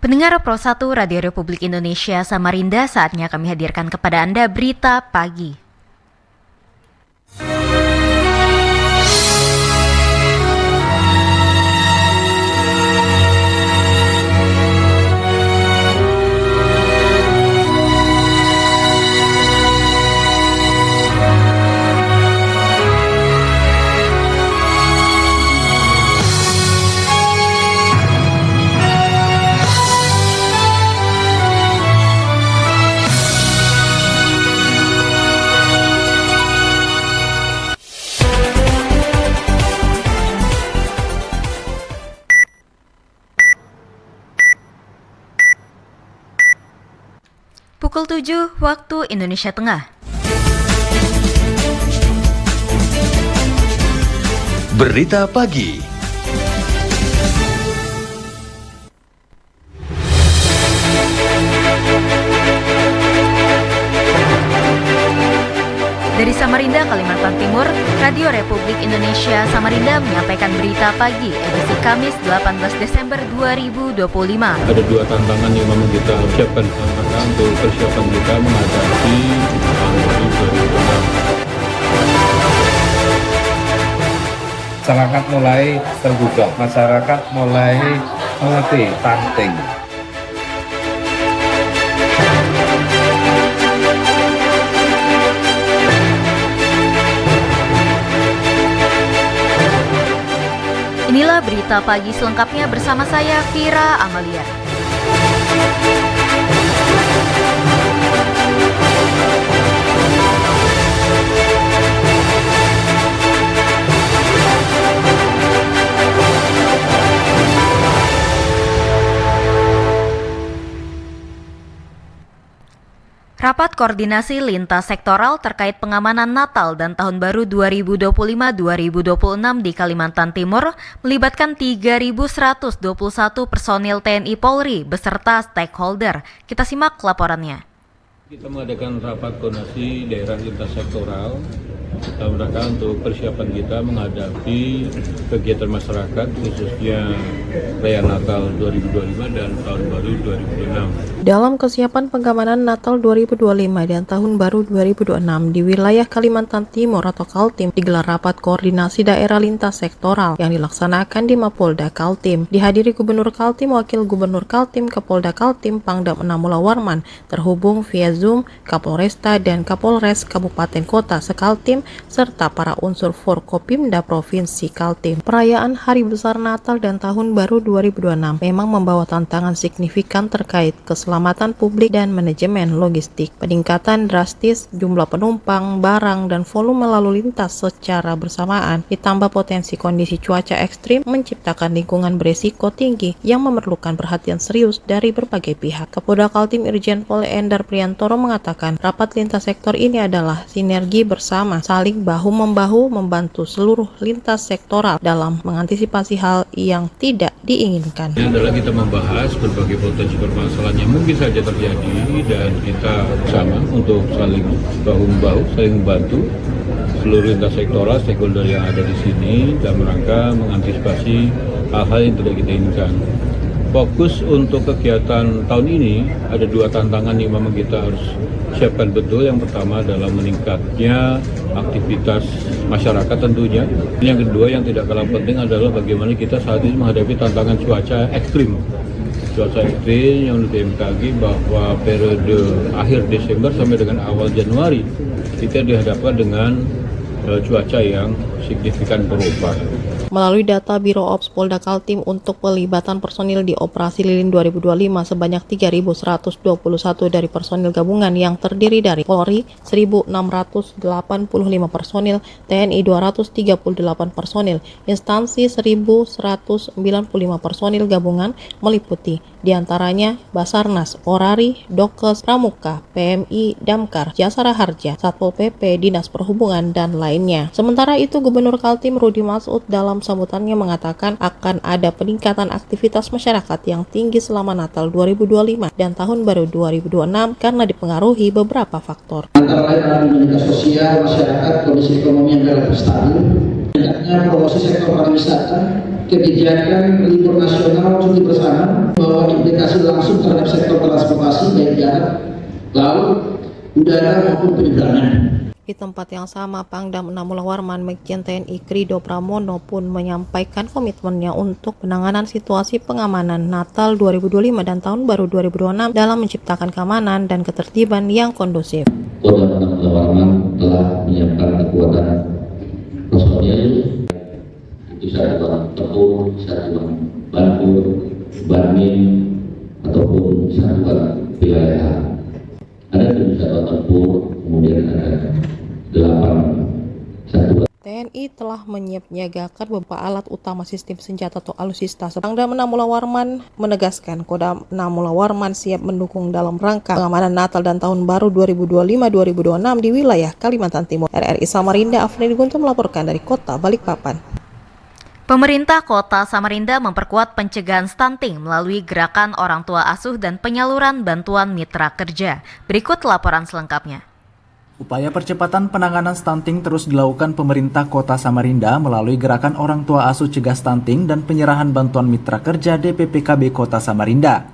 Pendengar Pro 1 Radio Republik Indonesia Samarinda, saatnya kami hadirkan kepada Anda berita pagi. Pukul 7 waktu Indonesia Tengah. Berita pagi. Dari Samarinda, Kalimantan Timur, Radio Republik Indonesia Samarinda menyampaikan berita pagi edisi Kamis 18 Desember 2025. Ada dua tantangan yang memang kita siapkan untuk persiapan kita menghadapi tahun 2026. Masyarakat mulai terbuka, masyarakat mulai mengerti stunting. Inilah berita pagi selengkapnya bersama saya, Vira Amalia. Rapat koordinasi lintas sektoral terkait pengamanan Natal dan Tahun Baru 2025-2026 di Kalimantan Timur melibatkan 3.121 personil TNI Polri beserta stakeholder. Kita simak laporannya. Kita mengadakan rapat koordinasi daerah lintas sektoral dalam rangka untuk persiapan kita menghadapi kegiatan masyarakat khususnya perayaan Natal 2025 dan Tahun Baru 2026. Dalam kesiapan pengamanan Natal 2025 dan Tahun Baru 2026 di wilayah Kalimantan Timur atau Kaltim digelar rapat koordinasi daerah lintas sektoral yang dilaksanakan di Mapolda Kaltim. Dihadiri Gubernur Kaltim, Wakil Gubernur Kaltim, Kapolda Kaltim, Pangdam Enamula Warman, terhubung via Zoom Kapolresta dan Kapolres Kabupaten Kota Sekaltim serta para unsur Forkopimda Provinsi Kaltim. Perayaan Hari Besar Natal dan Tahun Baru 2026 memang membawa tantangan signifikan terkait keselamatan publik dan manajemen logistik. Peningkatan drastis jumlah penumpang, barang, dan volume lalu lintas secara bersamaan, ditambah potensi kondisi cuaca ekstrim menciptakan lingkungan beresiko tinggi yang memerlukan perhatian serius dari berbagai pihak. Kapolda Kaltim Irjen Pol Endar Priantoro mengatakan rapat lintas sektor ini adalah sinergi bersama, saling bahu-membahu membantu seluruh lintas sektoral dalam mengantisipasi hal yang tidak diinginkan. Ini adalah kita membahas berbagai potensi permasalahan yang mungkin saja terjadi dan kita bersama untuk saling bahu-membahu, saling membantu seluruh lintas sektoral, stakeholder yang ada di sini dalam rangka mengantisipasi hal-hal yang tidak kita inginkan. Fokus untuk kegiatan tahun ini ada dua tantangan yang memang kita harus siapkan betul. Yang pertama adalah meningkatnya aktivitas masyarakat tentunya. Yang kedua yang tidak kalah penting adalah bagaimana kita saat ini menghadapi tantangan cuaca ekstrim. Cuaca ekstrim yang di BMKG bahwa periode akhir Desember sampai dengan awal Januari kita dihadapkan dengan cuaca yang signifikan berubah. Melalui data Biro Ops Polda Kaltim untuk pelibatan personil di Operasi Lilin 2025 sebanyak 3.121 dari personil gabungan yang terdiri dari Polri 1.685 personil, TNI 238 personil, instansi 1.195 personil gabungan meliputi diantaranya Basarnas, Orari, Dokes, Pramuka, PMI, Damkar, Jasara Harja, Satpol PP, Dinas Perhubungan, dan lainnya. Sementara itu Gubernur Kaltim Rudi Masud dalam sambutannya mengatakan akan ada peningkatan aktivitas masyarakat yang tinggi selama Natal 2025 dan Tahun Baru 2026 karena dipengaruhi beberapa faktor. Antara lain adalah dinamika sosial masyarakat, kondisi ekonomi yang relatif stabil, meningkatnya promosi sektor pariwisata, kebijakan libur nasional cuti bersama bahwa implikasi langsung terhadap sektor transportasi baik darat, laut, udara maupun penyeberangan. Di tempat yang sama, Pangdam 6 Mula Warman Majen TNI Krido Pramono pun menyampaikan komitmennya untuk penanganan situasi pengamanan Natal 2025 dan Tahun Baru 2026 dalam menciptakan keamanan dan ketertiban yang kondusif. Kodam 6 Mula Warman telah menyiapkan kekuatan personil, itu satuan tempur, satuan bantu, barmin, ataupun satuan wilayah. Ada 7 satuan tempur, kemudian ada 8 satuan. TNI telah menyiapkan beberapa alat utama sistem senjata atau alutsista. Pangdam 6 Mula Warman menegaskan Kodam 6 Mula Warman siap mendukung dalam rangka pengamanan Natal dan Tahun Baru 2025-2026 di wilayah Kalimantan Timur. RRI Samarinda, Afnedi Guntur melaporkan dari Kota Balikpapan. Pemerintah Kota Samarinda memperkuat pencegahan stunting melalui gerakan orang tua asuh dan penyaluran bantuan mitra kerja. Berikut laporan selengkapnya. Upaya percepatan penanganan stunting terus dilakukan pemerintah Kota Samarinda melalui gerakan orang tua asuh cegah stunting dan penyerahan bantuan mitra kerja DPPKB Kota Samarinda.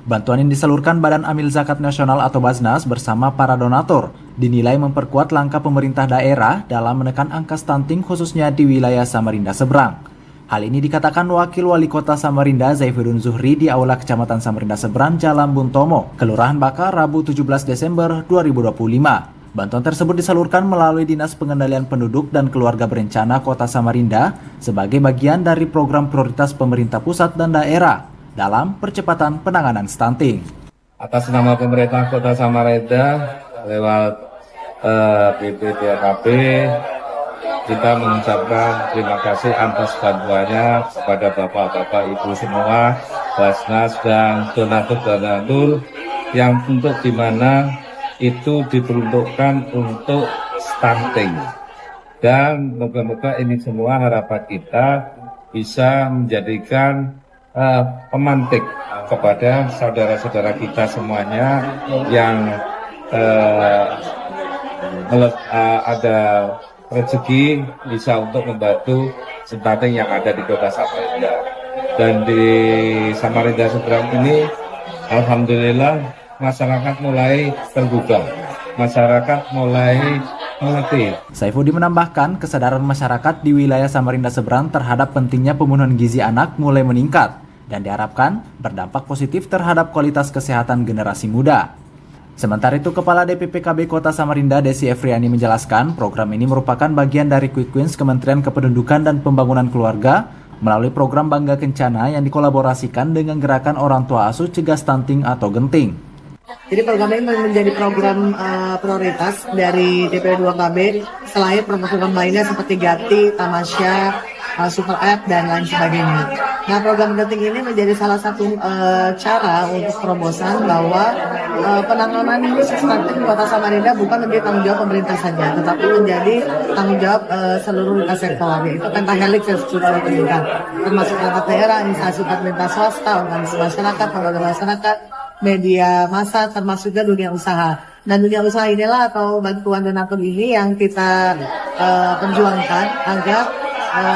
Bantuan yang disalurkan Badan Amil Zakat Nasional atau Basnas bersama para donatur dinilai memperkuat langkah pemerintah daerah dalam menekan angka stunting khususnya di wilayah Samarinda seberang. Hal ini dikatakan Wakil Wali Kota Samarinda Zaifuddin Zuhri di Aula Kecamatan Samarinda Seberang, Jalan Buntomo, Kelurahan Bakar, Rabu 17 Desember 2025. Bantuan tersebut disalurkan melalui Dinas Pengendalian Penduduk dan Keluarga Berencana Kota Samarinda sebagai bagian dari program prioritas pemerintah pusat dan daerah dalam percepatan penanganan stunting. Atas nama pemerintah Kota Samarinda lewat BPPKB, kita mengucapkan terima kasih atas bantuannya kepada Bapak-Bapak Ibu semua, Basnas dan donatur-donatur yang untuk dimana itu diperuntukkan untuk stunting. Dan moga-moga ini semua harapan kita bisa menjadikan pemantik kepada saudara-saudara kita semuanya yang ada rezeki bisa untuk membantu stunting yang ada di Kota Samarinda. Dan di Samarinda Seberang ini alhamdulillah masyarakat mulai terbuka, masyarakat mulai mengerti. Saifuddin menambahkan kesadaran masyarakat di wilayah Samarinda Seberang terhadap pentingnya pemenuhan gizi anak mulai meningkat dan diharapkan berdampak positif terhadap kualitas kesehatan generasi muda. Sementara itu, Kepala DPPKB Kota Samarinda Desi Efriani menjelaskan program ini merupakan bagian dari Quick Wins Kementerian Kependudukan dan Pembangunan Keluarga melalui program Bangga Kencana yang dikolaborasikan dengan gerakan orang tua asuh cegah stunting atau genting. Jadi program ini menjadi program prioritas dari DP2KB selain program lainnya seperti Gati, Tamasya, Super App, dan lain sebagainya. Nah, program genting ini menjadi salah satu cara untuk terobosan bahwa penanganan stunting di Kota Samarinda bukan menjadi tanggung jawab pemerintah saja, tetapi menjadi tanggung jawab seluruh lintas sektor, yaitu pentahelix yang sudah ditentukan, termasuk perangkat daerah, instansi pemerintah swasta, organisasi masyarakat, lembaga masyarakat, media massa, termasuk juga dunia usaha. Dan dunia usaha inilah atau bantuan donatur ini yang kita perjuangkan agar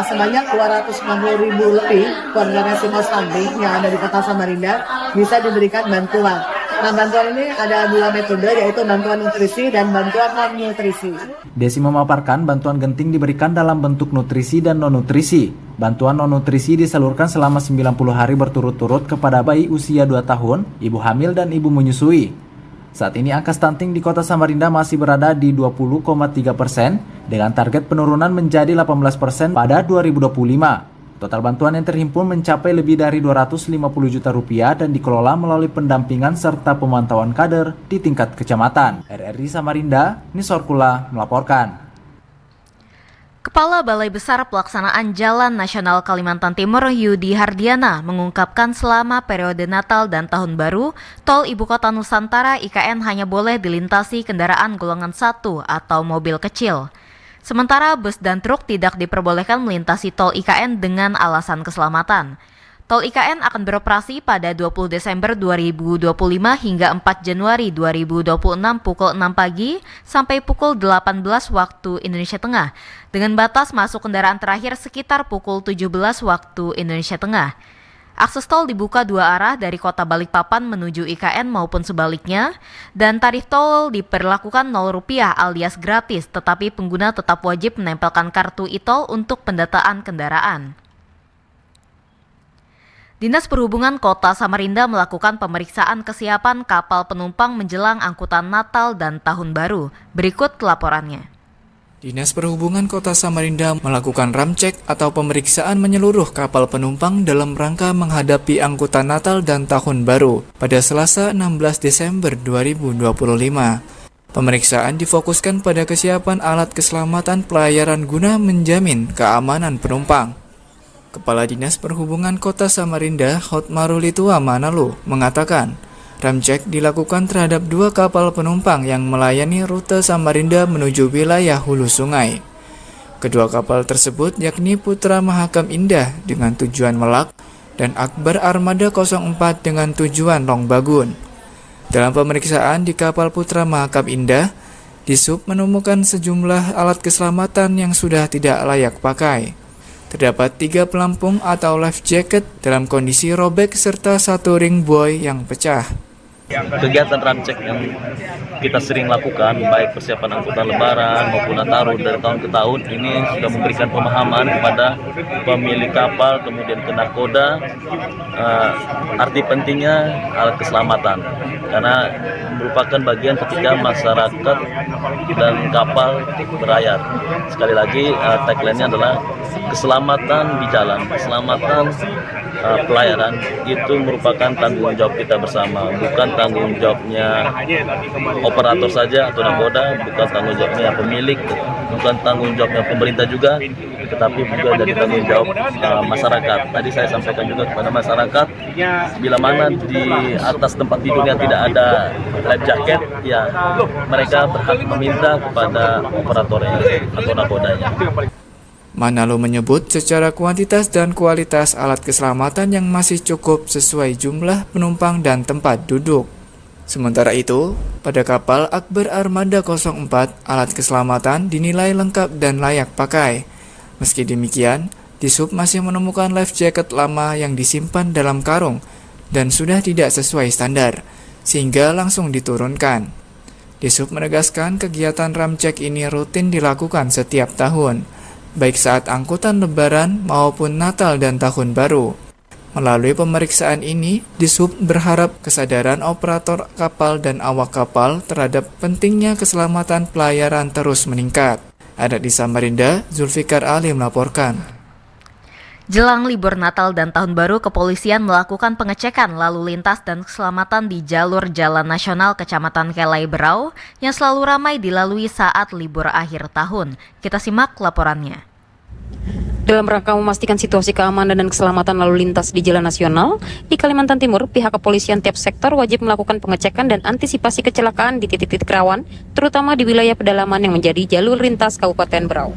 sebanyak 290.000 lebih keluarga resiko stunting yang ada di Kota Samarinda bisa diberikan bantuan. Nah, bantuan ini ada 2 metode, yaitu bantuan nutrisi dan bantuan non-nutrisi. Desi memaparkan bantuan genting diberikan dalam bentuk nutrisi dan non-nutrisi. Bantuan non-nutrisi disalurkan selama 90 hari berturut-turut kepada bayi usia 2 tahun, ibu hamil dan ibu menyusui. Saat ini angka stunting di Kota Samarinda masih berada di 20,3% dengan target penurunan menjadi 18% pada 2025. Total bantuan yang terhimpun mencapai lebih dari 250 juta rupiah dan dikelola melalui pendampingan serta pemantauan kader di tingkat kecamatan. RRI Samarinda, Nisorkula melaporkan. Kepala Balai Besar Pelaksanaan Jalan Nasional Kalimantan Timur Yudi Hardiana mengungkapkan selama periode Natal dan Tahun Baru, Tol Ibu Kota Nusantara IKN hanya boleh dilintasi kendaraan golongan 1 atau mobil kecil. Sementara bus dan truk tidak diperbolehkan melintasi tol IKN dengan alasan keselamatan. Tol IKN akan beroperasi pada 20 Desember 2025 hingga 4 Januari 2026 pukul 6 pagi sampai pukul 18 waktu Indonesia Tengah, dengan batas masuk kendaraan terakhir sekitar pukul 17 waktu Indonesia Tengah. Akses tol dibuka dua arah dari kota Balikpapan menuju IKN maupun sebaliknya, dan tarif tol diperlakukan Rp0 alias gratis, tetapi pengguna tetap wajib menempelkan kartu e-tol untuk pendataan kendaraan. Dinas Perhubungan Kota Samarinda melakukan pemeriksaan kesiapan kapal penumpang menjelang angkutan Natal dan Tahun Baru. Berikut laporannya. Dinas Perhubungan Kota Samarinda melakukan ramcek atau pemeriksaan menyeluruh kapal penumpang dalam rangka menghadapi angkutan Natal dan Tahun Baru pada Selasa 16 Desember 2025. Pemeriksaan difokuskan pada kesiapan alat keselamatan pelayaran guna menjamin keamanan penumpang. Kepala Dinas Perhubungan Kota Samarinda, Hotmarulitua Manalo, mengatakan, ramcek dilakukan terhadap 2 kapal penumpang yang melayani rute Samarinda menuju wilayah hulu sungai. Kedua kapal tersebut yakni Putra Mahakam Indah dengan tujuan Melak dan Akbar Armada 04 dengan tujuan Longbagun. Dalam pemeriksaan di kapal Putra Mahakam Indah, Disub menemukan sejumlah alat keselamatan yang sudah tidak layak pakai. Terdapat 3 pelampung atau life jacket dalam kondisi robek serta 1 ring buoy yang pecah. Kegiatan ramcek yang kita sering lakukan, baik persiapan angkutan lebaran maupun Nataru dari tahun ke tahun, ini sudah memberikan pemahaman kepada pemilik kapal, kemudian ke nakoda, arti pentingnya alat keselamatan. Karena merupakan bagian ketika masyarakat dan kapal berlayar. Sekali lagi, tagline-nya adalah keselamatan di jalan, keselamatan pelayaran itu merupakan tanggung jawab kita bersama, bukan tanggung jawabnya operator saja atau nakoda, bukan tanggung jawabnya pemilik, bukan tanggung jawabnya pemerintah juga, tetapi juga dari tanggung jawab masyarakat. Tadi saya sampaikan juga kepada masyarakat, bila mana di atas tempat tidurnya tidak ada life jacket, ya mereka berhak meminta kepada operatornya atau nakodanya. Manalo menyebut secara kuantitas dan kualitas alat keselamatan yang masih cukup sesuai jumlah penumpang dan tempat duduk. Sementara itu, pada kapal Akbar Armada 04, alat keselamatan dinilai lengkap dan layak pakai. Meski demikian, Disub masih menemukan life jacket lama yang disimpan dalam karung dan sudah tidak sesuai standar, sehingga langsung diturunkan. Disub menegaskan kegiatan ramcek ini rutin dilakukan setiap tahun, baik saat angkutan lebaran maupun Natal dan Tahun Baru. Melalui pemeriksaan ini, Disub berharap kesadaran operator kapal dan awak kapal terhadap pentingnya keselamatan pelayaran terus meningkat. Ada di Samarinda, Zulfikar Ali melaporkan. Jelang libur Natal dan Tahun Baru, kepolisian melakukan pengecekan lalu lintas dan keselamatan di jalur Jalan Nasional Kecamatan Kelai Berau yang selalu ramai dilalui saat libur akhir tahun. Kita simak laporannya. Dalam rangka memastikan situasi keamanan dan keselamatan lalu lintas di Jalan Nasional, di Kalimantan Timur, pihak kepolisian tiap sektor wajib melakukan pengecekan dan antisipasi kecelakaan di titik-titik rawan, terutama di wilayah pedalaman yang menjadi jalur lintas Kabupaten Berau.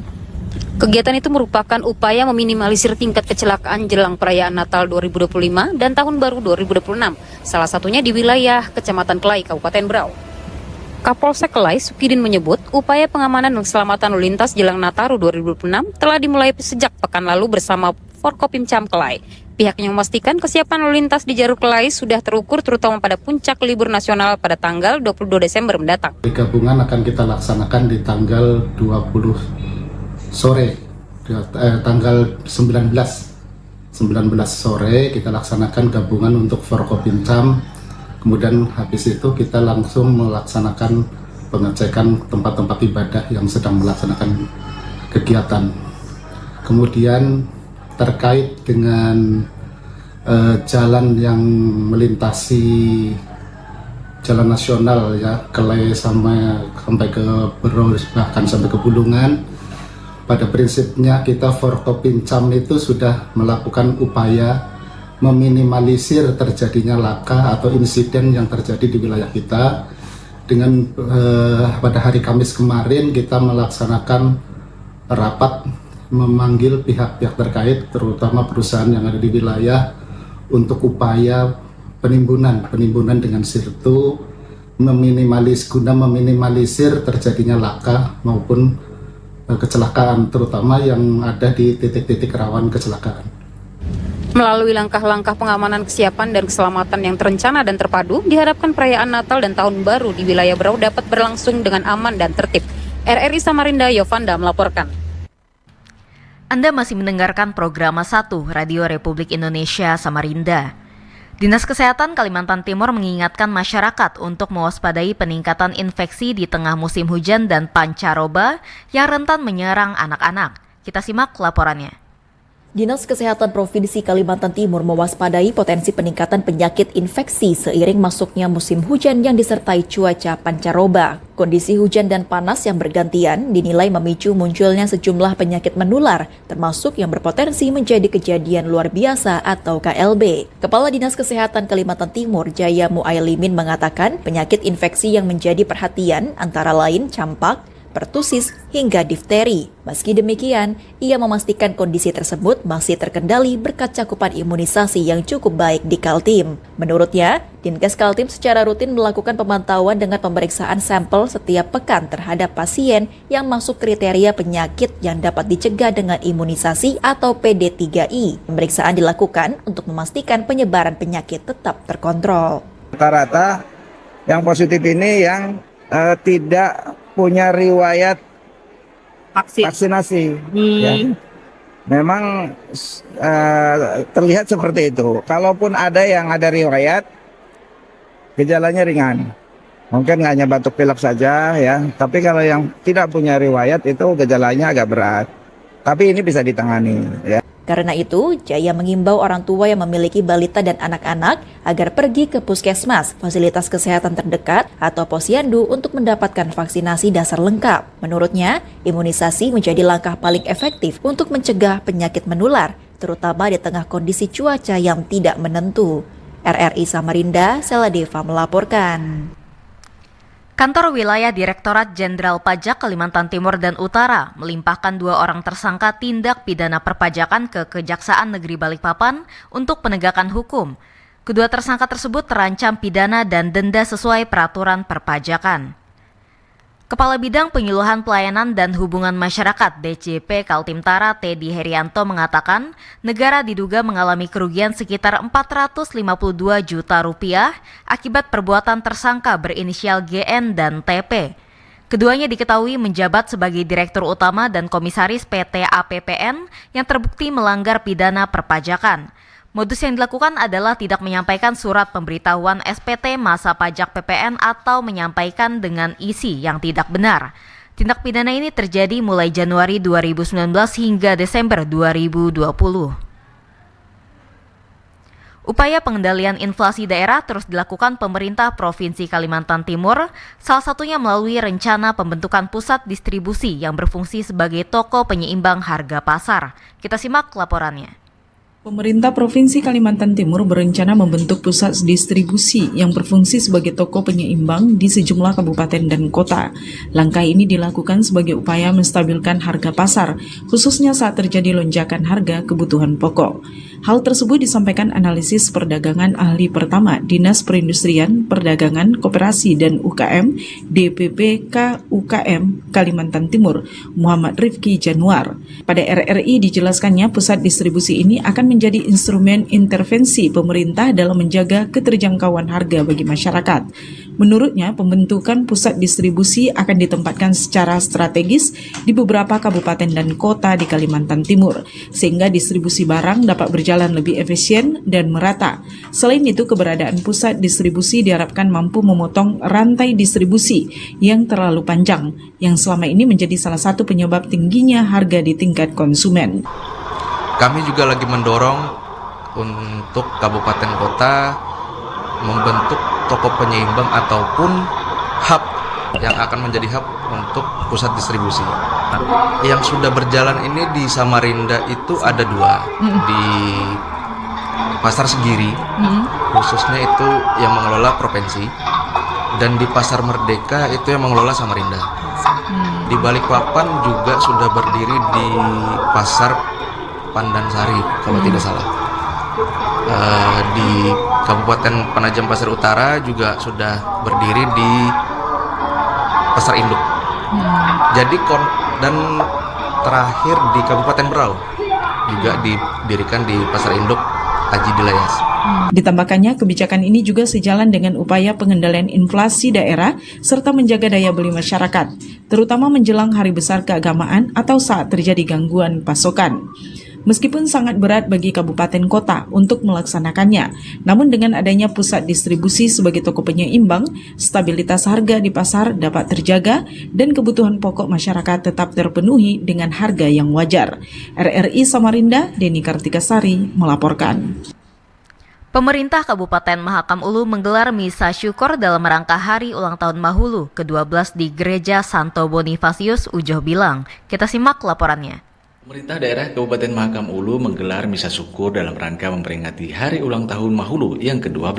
Kegiatan itu merupakan upaya meminimalisir tingkat kecelakaan jelang perayaan Natal 2025 dan Tahun Baru 2026, salah satunya di wilayah Kecamatan Kelai, Kabupaten Berau. Kapolsek Kelai, Sukidin menyebut, upaya pengamanan dan keselamatan lalu lintas jelang Nataru 2026 telah dimulai sejak pekan lalu bersama Forkopimcam Kelai. Pihaknya memastikan kesiapan lalu lintas di jalur Kelai sudah terukur terutama pada puncak libur nasional pada tanggal 22 Desember mendatang. Gabungan akan kita laksanakan di tanggal 20 sore, tanggal 19 sore kita laksanakan gabungan untuk Forkopimcam. Kemudian habis itu kita langsung melaksanakan pengecekan tempat-tempat ibadah yang sedang melaksanakan kegiatan. Kemudian terkait dengan jalan yang melintasi jalan nasional ya, Kelai sampai ke Berau, bahkan sampai ke Bulungan, pada prinsipnya kita Forkopimcam itu sudah melakukan upaya meminimalisir terjadinya laka atau insiden yang terjadi di wilayah kita. Dengan pada hari Kamis kemarin kita melaksanakan rapat memanggil pihak-pihak terkait, terutama perusahaan yang ada di wilayah, untuk upaya penimbunan dengan situ guna meminimalisir terjadinya laka maupun kecelakaan, terutama yang ada di titik-titik rawan kecelakaan. Melalui langkah-langkah pengamanan kesiapan dan keselamatan yang terencana dan terpadu, diharapkan perayaan Natal dan Tahun Baru di wilayah Berau dapat berlangsung dengan aman dan tertib. RRI Samarinda, Yovanda melaporkan. Anda masih mendengarkan program 1 Radio Republik Indonesia Samarinda. Dinas Kesehatan Kalimantan Timur mengingatkan masyarakat untuk mewaspadai peningkatan infeksi di tengah musim hujan dan pancaroba yang rentan menyerang anak-anak. Kita simak laporannya. Dinas Kesehatan Provinsi Kalimantan Timur mewaspadai potensi peningkatan penyakit infeksi seiring masuknya musim hujan yang disertai cuaca pancaroba. Kondisi hujan dan panas yang bergantian dinilai memicu munculnya sejumlah penyakit menular, termasuk yang berpotensi menjadi kejadian luar biasa atau KLB. Kepala Dinas Kesehatan Kalimantan Timur, Jaya Muailimin, mengatakan penyakit infeksi yang menjadi perhatian antara lain campak, pertusis, hingga difteri. Meski demikian, ia memastikan kondisi tersebut masih terkendali berkat cakupan imunisasi yang cukup baik di Kaltim. Menurutnya, Dinkes Kaltim secara rutin melakukan pemantauan dengan pemeriksaan sampel setiap pekan terhadap pasien yang masuk kriteria penyakit yang dapat dicegah dengan imunisasi atau PD3I. Pemeriksaan dilakukan untuk memastikan penyebaran penyakit tetap terkontrol. Rata-rata yang positif ini yang tidak punya riwayat vaksinasi. Ya. Memang terlihat seperti itu. Kalaupun ada yang ada riwayat, gejalanya ringan. Mungkin hanya batuk pilek saja ya. Tapi kalau yang tidak punya riwayat itu gejalanya agak berat. Tapi ini bisa ditangani ya. Karena itu, Jaya mengimbau orang tua yang memiliki balita dan anak-anak agar pergi ke puskesmas, fasilitas kesehatan terdekat, atau posyandu untuk mendapatkan vaksinasi dasar lengkap. Menurutnya, imunisasi menjadi langkah paling efektif untuk mencegah penyakit menular, terutama di tengah kondisi cuaca yang tidak menentu. RRI Samarinda, Seladeva melaporkan. Kantor Wilayah Direktorat Jenderal Pajak Kalimantan Timur dan Utara melimpahkan 2 orang tersangka tindak pidana perpajakan ke Kejaksaan Negeri Balikpapan untuk penegakan hukum. Kedua tersangka tersebut terancam pidana dan denda sesuai peraturan perpajakan. Kepala Bidang Penyuluhan Pelayanan dan Hubungan Masyarakat DJP Kaltimtara Teddy Herianto mengatakan negara diduga mengalami kerugian sekitar 452 juta rupiah akibat perbuatan tersangka berinisial GN dan TP. Keduanya diketahui menjabat sebagai Direktur Utama dan Komisaris PT APPN yang terbukti melanggar pidana perpajakan. Modus yang dilakukan adalah tidak menyampaikan surat pemberitahuan SPT masa pajak PPN atau menyampaikan dengan isi yang tidak benar. Tindak pidana ini terjadi mulai Januari 2019 hingga Desember 2020. Upaya pengendalian inflasi daerah terus dilakukan pemerintah Provinsi Kalimantan Timur, salah satunya melalui rencana pembentukan pusat distribusi yang berfungsi sebagai toko penyeimbang harga pasar. Kita simak laporannya. Pemerintah Provinsi Kalimantan Timur berencana membentuk pusat distribusi yang berfungsi sebagai toko penyeimbang di sejumlah kabupaten dan kota. Langkah ini dilakukan sebagai upaya menstabilkan harga pasar, khususnya saat terjadi lonjakan harga kebutuhan pokok. Hal tersebut disampaikan analisis perdagangan ahli pertama Dinas Perindustrian, Perdagangan, Koperasi, dan UKM DPPK UKM Kalimantan Timur, Muhammad Rifki Januar. Pada RRI dijelaskannya pusat distribusi ini akan menjadi instrumen intervensi pemerintah dalam menjaga keterjangkauan harga bagi masyarakat. Menurutnya, pembentukan pusat distribusi akan ditempatkan secara strategis di beberapa kabupaten dan kota di Kalimantan Timur, sehingga distribusi barang dapat berjalan lebih efisien dan merata. Selain itu, keberadaan pusat distribusi diharapkan mampu memotong rantai distribusi yang terlalu panjang, yang selama ini menjadi salah satu penyebab tingginya harga di tingkat konsumen. Kami juga lagi mendorong untuk kabupaten kota membentuk toko penyeimbang ataupun hub yang akan menjadi hub untuk pusat distribusi. Yang sudah berjalan ini di Samarinda itu ada 2 di Pasar Segiri, khususnya itu yang mengelola provinsi, dan di Pasar Merdeka itu yang mengelola Samarinda. Di Balikpapan juga sudah berdiri di Pasar Pandansari kalau tidak salah. di Kabupaten Penajam Pasir Utara juga sudah berdiri di Pasar Induk. Jadi dan terakhir di Kabupaten Berau juga didirikan di Pasar Induk Haji Dilayas. Ditambahkannya, kebijakan ini juga sejalan dengan upaya pengendalian inflasi daerah serta menjaga daya beli masyarakat, terutama menjelang hari besar keagamaan atau saat terjadi gangguan pasokan. Meskipun sangat berat bagi kabupaten kota untuk melaksanakannya, namun dengan adanya pusat distribusi sebagai toko penyeimbang, stabilitas harga di pasar dapat terjaga dan kebutuhan pokok masyarakat tetap terpenuhi dengan harga yang wajar. RRI Samarinda, Deni Kartikasari melaporkan. Pemerintah Kabupaten Mahakam Ulu menggelar misa syukur dalam rangka Hari Ulang Tahun Mahulu ke-12 di Gereja Santo Bonifasius Ujoh Bilang. Kita simak laporannya. Pemerintah daerah Kabupaten Mahakam Ulu menggelar misa syukur dalam rangka memperingati Hari Ulang Tahun Mahulu yang ke-12.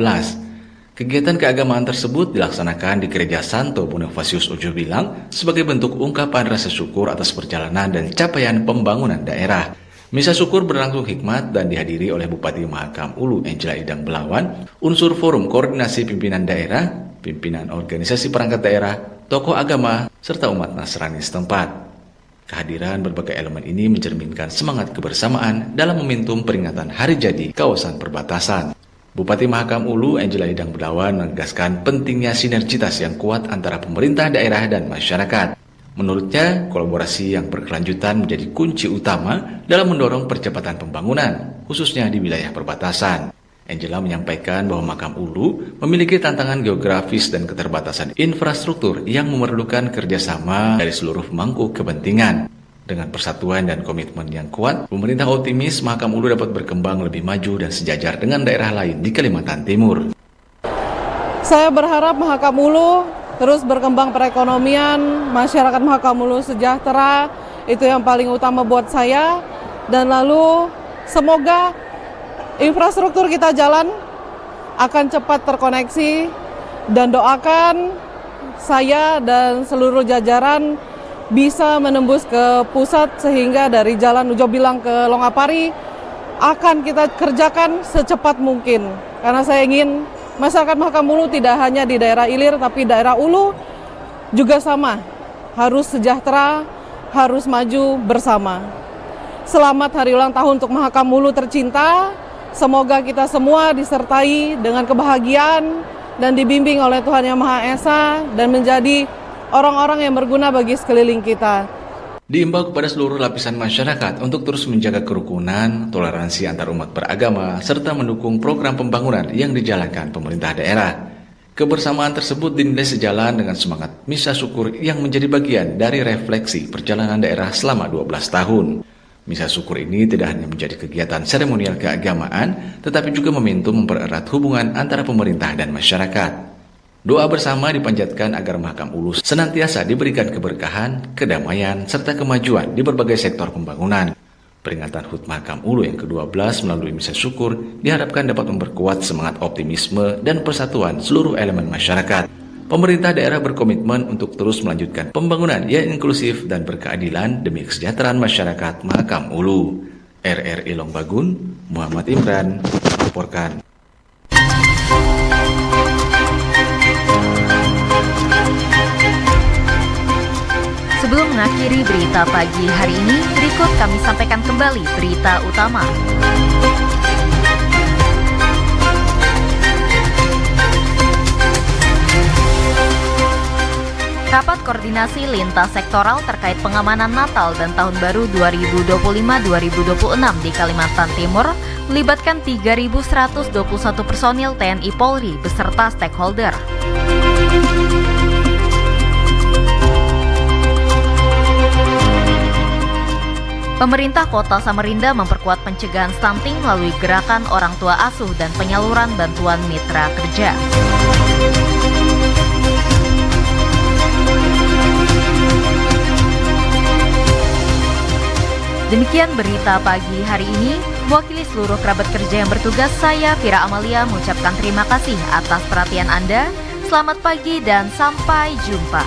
Kegiatan keagamaan tersebut dilaksanakan di Gereja Santo Bonifasius Ujoh Bilang sebagai bentuk ungkapan rasa syukur atas perjalanan dan capaian pembangunan daerah. Misa syukur berlangsung hikmat dan dihadiri oleh Bupati Mahakam Ulu Angela Idang Belawan, unsur forum koordinasi pimpinan daerah, pimpinan organisasi perangkat daerah, tokoh agama, serta umat Nasrani setempat. Kehadiran berbagai elemen ini mencerminkan semangat kebersamaan dalam momentum peringatan hari jadi kawasan perbatasan. Bupati Mahakam Ulu Angela Idang Belawan menegaskan pentingnya sinergitas yang kuat antara pemerintah daerah dan masyarakat. Menurutnya, kolaborasi yang berkelanjutan menjadi kunci utama dalam mendorong percepatan pembangunan, khususnya di wilayah perbatasan. Angela menyampaikan bahwa Mahakam Ulu memiliki tantangan geografis dan keterbatasan infrastruktur yang memerlukan kerjasama dari seluruh pemangku kepentingan. Dengan persatuan dan komitmen yang kuat, pemerintah optimis Mahakam Ulu dapat berkembang lebih maju dan sejajar dengan daerah lain di Kalimantan Timur. Saya berharap Mahakam Ulu terus berkembang perekonomian, masyarakat Mahakam Ulu sejahtera, itu yang paling utama buat saya. Dan lalu semoga infrastruktur kita jalan akan cepat terkoneksi, dan doakan saya dan seluruh jajaran bisa menembus ke pusat sehingga dari Jalan Ujoh Bilang ke Longapari akan kita kerjakan secepat mungkin. Karena saya ingin masyarakat Mahakam Ulu tidak hanya di daerah Ilir tapi daerah Ulu juga sama, harus sejahtera, harus maju bersama. Selamat Hari Ulang Tahun untuk Mahakam Ulu tercinta. Semoga kita semua disertai dengan kebahagiaan dan dibimbing oleh Tuhan Yang Maha Esa dan menjadi orang-orang yang berguna bagi sekeliling kita. Diimbau kepada seluruh lapisan masyarakat untuk terus menjaga kerukunan, toleransi antar umat beragama, serta mendukung program pembangunan yang dijalankan pemerintah daerah. Kebersamaan tersebut dinilai sejalan dengan semangat misa syukur yang menjadi bagian dari refleksi perjalanan daerah selama 12 tahun. Misa syukur ini tidak hanya menjadi kegiatan seremonial keagamaan, tetapi juga momentum mempererat hubungan antara pemerintah dan masyarakat. Doa bersama dipanjatkan agar Mahakam Ulu senantiasa diberikan keberkahan, kedamaian, serta kemajuan di berbagai sektor pembangunan. Peringatan HUT Mahakam Ulu yang ke-12 melalui misa syukur diharapkan dapat memperkuat semangat optimisme dan persatuan seluruh elemen masyarakat. Pemerintah daerah berkomitmen untuk terus melanjutkan pembangunan yang inklusif dan berkeadilan demi kesejahteraan masyarakat Mahakam Ulu. RRI Longbagun, Muhammad Imran, melaporkan. Sebelum mengakhiri berita pagi hari ini, berikut kami sampaikan kembali berita utama. Rapat koordinasi lintas sektoral terkait pengamanan Natal dan Tahun Baru 2025-2026 di Kalimantan Timur melibatkan 3.121 personil TNI Polri beserta stakeholder. Pemerintah Kota Samarinda memperkuat pencegahan stunting melalui gerakan orang tua asuh dan penyaluran bantuan mitra kerja. Demikian berita pagi hari ini. Mewakili seluruh kerabat kerja yang bertugas, saya Vira Amalia mengucapkan terima kasih atas perhatian Anda. Selamat pagi dan sampai jumpa.